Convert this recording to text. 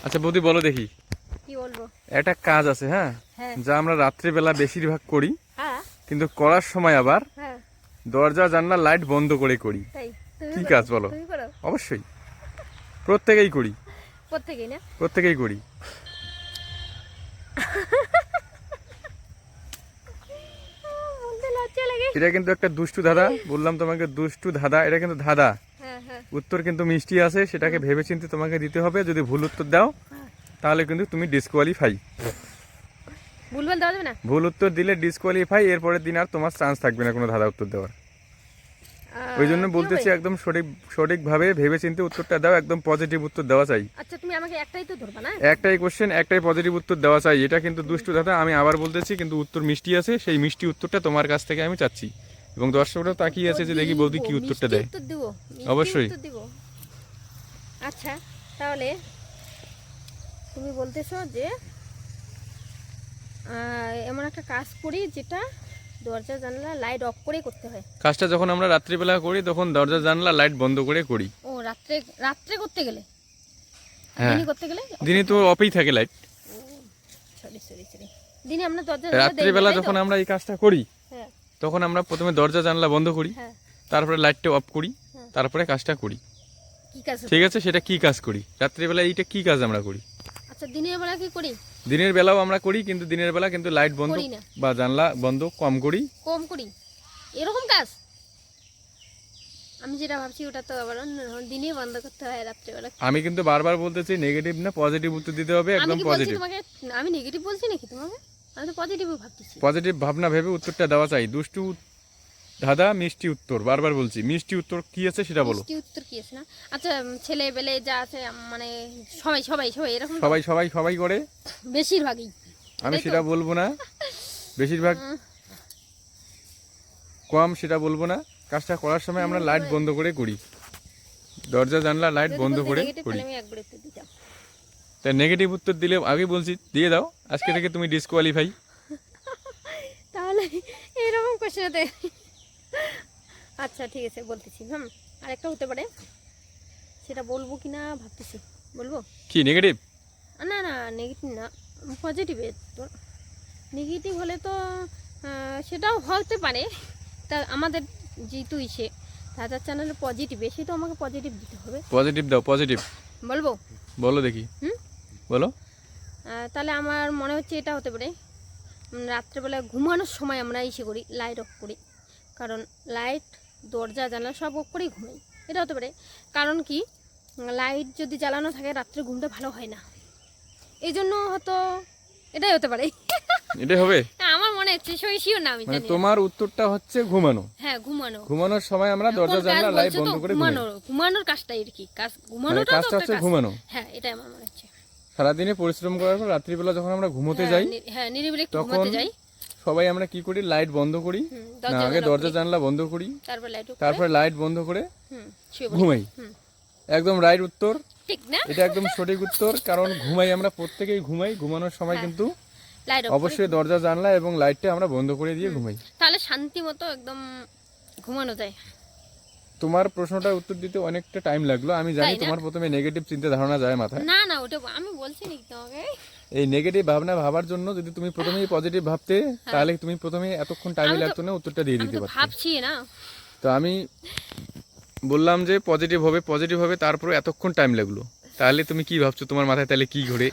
আচ্ছা বৌদি বলো দেখি, কি বলবো? একটা কাজ আছে, হ্যাঁ, হ্যাঁ যা আমরা রাত্রিবেলা বেশিরভাগ করি, হ্যাঁ কিন্তু করার সময় আবার হ্যাঁ দরজা জানলা লাইট বন্ধ করে করি। তাই তুমি কি করো? কাজ বলো? তুমি করো? অবশ্যই, প্রত্যেকেই করি, প্রত্যেকেই না? প্রত্যেকেই করি। বলতে লজ্জা লাগে। এটা কিন্তু একটা দুষ্টু ধাঁধা, বললাম তোমাকে দুষ্টু ধাঁধা, এটা কিন্তু ধাঁধা। হ্যাঁ হ্যাঁ উত্তর কিন্তু মিষ্টি আছে, সেটাকে ভেবেচিন্তে তোমাকে দিতে হবে। যদি ভুল উত্তর দাও হ্যাঁ। তাহলে কিন্তু তুমি ডিসকোয়ালিফাই। ভুলভাল দেওয়া যাবে না? ভুল উত্তর দিলে ডিসকোয়ালিফাই, এরপরের দিন আর তোমার চান্স থাকবে না কোনো ধাঁধা উত্তর দেওয়ার। ওই জন্য কি বলতেছি হবে? একদম সঠিকভাবে ভেবেচিন্তে উত্তরটা দাও, একদম পজিটিভ উত্তর দেওয়া চাই। আচ্ছা তুমি আমাকে একটাই তো ধরবা না? একটাই কোশ্চেন, একটাই পজিটিভ উত্তর দেওয়া চাই। এটা কিন্তু দুষ্টু ধাঁধা, আমি আবার বলতেছি, কিন্তু উত্তর মিষ্টি আছে। সেই মিষ্টি উত্তরটা তোমার কাছ থেকে আমি চাচ্ছি, এবং দর্শকরাও তাকিয়ে আছে যে দেখি বৌদি কি উত্তরটা দেয়। উত্তর দিব, অবশ্যই। উত্তর দিব। আচ্ছা তাহলে তুমি বলতেছো যে এমন একটা কাজ করি যেটা দরজা জানলা লাইট অফ করে করতে হয়। কাজটা যখন আমরা রাত্রিবেলা করি তখন দরজা জানলা লাইট বন্ধ করে করি। ও রাত্রে, রাত্রে করতে গেলে? হ্যাঁ, দিনে করতে গেলে? দিনে তো অফই থাকে লাইট। Sorry sorry sorry. দিনে আমরা দরজা জানলা দেই না, রাত্রিবেলা তাই তো? যখন আমরা এই কাজটা করি হ্যাঁ তখন আমরা প্রথমে দরজা জানলা বন্ধ করি, হ্যাঁ। তারপরে লাইটটা অফ করি, হ্যাঁ। তারপরে কাজটা করি। কি কাজ? ঠিক আছে, সেটা কি কাজ করি রাত্রিবেলা, এইটা কি কাজ আমরা করি। আচ্ছা দিনের বেলা কি করি? দিনের বেলাও আমরা করি, কিন্তু দিনের বেলা কিন্তু লাইট বন্ধ করি না, বা জানলা বন্ধ কম করি। কম করি। এরকম কাজ আমি যেটা ভাবছি ওটা তো আবার দিনে বন্ধ করতে হয়, রাত্রেবেলা। আমি কিন্তু বারবার বলতেছি নেগেটিভ না পজিটিভ উত্তর দিতে হবে, আমি একদম কি বলছি পজিটিভ। তোমাকে? আমি নেগেটিভ বলছি নাকি তোমাকে? আমি তো পজিটিভ ভাবতেছি। পজিটিভ ভাবনা ভেবে উত্তরটা দেওয়া চাই। দুষ্টু ধাঁধা, মিষ্টি উত্তর, বারবার বলছি মিষ্টি উত্তর কি আছে সেটা বলো। মিষ্টি উত্তর কি আছে না? আচ্ছা ছেলে বেলে যা আছে মানে সবাই সবাই সবাই এরকম তো? সবাই সবাই সবাই করে, বেশিরভাগই। আমি তাই তো? সেটা বলবো না। বেশিরভাগ কম সেটা বলবো না। কাজটা করার সময় আমরা লাইট বন্ধ করে করি, দরজা জানলা লাইট যদি বন্ধ বলতে করে নেগেটিভ করি। তাহলে আমি একবার উত্তর দিতাম। তাই নেগেটিভ উত্তর দিলে আগে বলছি দিয়ে দাও, আজকে থেকে তুমি ডিসকোয়ালিফাই। তাহলে এরকম কোশ্চেনতে আচ্ছা ঠিক আছে বলতেছি। আর একটা হতে পারে, সেটা বলবো কিনা ভাবতেছি। বলবো? কি নেগেটিভ? না না নেগেটিভ না, পজিটিভে তো। নেগেটিভ হলে তো সেটাও হতে পারে। তা আমাদের যেহেতু ইসে দাদার চ্যানেলে পজিটিভে, সে তো আমাকে পজিটিভ দিতে হবে। পজিটিভ দাও, পজিটিভ বলবো? বলো দেখি। হুম। বলো। তাহলে আমার মনে হচ্ছে এটা হতে পারে, রাত্রেবেলা ঘুমানোর সময় আমরা ইসে করি, লাইট অফ করি। কারণ লাইট দরজা জানলা সব অফ করেই ঘুমাই। এটা হতে পারে। কারণ কি, লাইট যদি জ্বালানো থাকে রাত্রে ঘুমটা ভালো হয় না, এই জন্য হয়তো এটাই হতে পারে। এটাই হবে? আমার মনে হচ্ছে, শিওর না আমি মানে জানি না। তোমার উত্তরটা হচ্ছে ঘুমানো। হ্যাঁ ঘুমানো। ঘুমানোর সময় আমরা কোন দরজা কাজ জানলা লাইট বলছো বন্ধ তো? করে ঘুমাই। ঘুমানোর কাজটাই আর কি, কাজ মানে ঘুমানোটা তো কাজটা একটা হচ্ছে কাজ। ঘুমানো। হ্যাঁ এটাই আমার মনে হচ্ছে। সারাদিনে পরিশ্রম করার পর রাত্রিবেলা যখন আমরা ঘুমোতে যাই, হ্যাঁ নিরিবিলি একটু তখন ঘুমাতে যাই। সবাই আমরা কি করি, লাইট বন্ধ করি না, আগে দরজা জানলা বন্ধ করি, তারপর লাইট অফ করে তারপরে লাইট বন্ধ করে শুয়ে পড়ি। ঘুমাই। একদম রাইট উত্তর, ঠিক না? এটা একদম সঠিক উত্তর। কারণ ঘুমাই, আমরা প্রত্যেকেই ঘুমাই। ঘুমানোর সময় হ্যাঁ। কিন্তু লাইট অফ অবশ্যই দরজা জানলা এবং লাইটটা আমরা বন্ধ করে দিয়ে ঘুমাই। তাহলে শান্তি মতো একদম ঘুমানো যায়। তোমার প্রশ্নটার উত্তর দিতে অনেকটা টাইম লাগলো, আমি জানি। তাই না? তোমার প্রথমে নেগেটিভ চিন্তা ধারণা যায় মাথায়। না না ওটা আমি বলছি নাকি তোমাকে? এই নেগেটিভ ভাবনা ভাবার জন্য যদি তুমি প্রথমেই পজিটিভ ভাবতে, তাহলে তুমি প্রথমে এতক্ষণ টাইমে লাগতো না, উত্তরটা দিয়ে আমি দিতে তো পারতে। ভাবছি না। তো আমি বললাম যে পজিটিভ হবে, পজিটিভ হবে, তারপরে এতক্ষণ টাইম লাগলো। তাহলে তুমি কি ভাবছো, তোমার মাথায় তাহলে কি ঘোরে?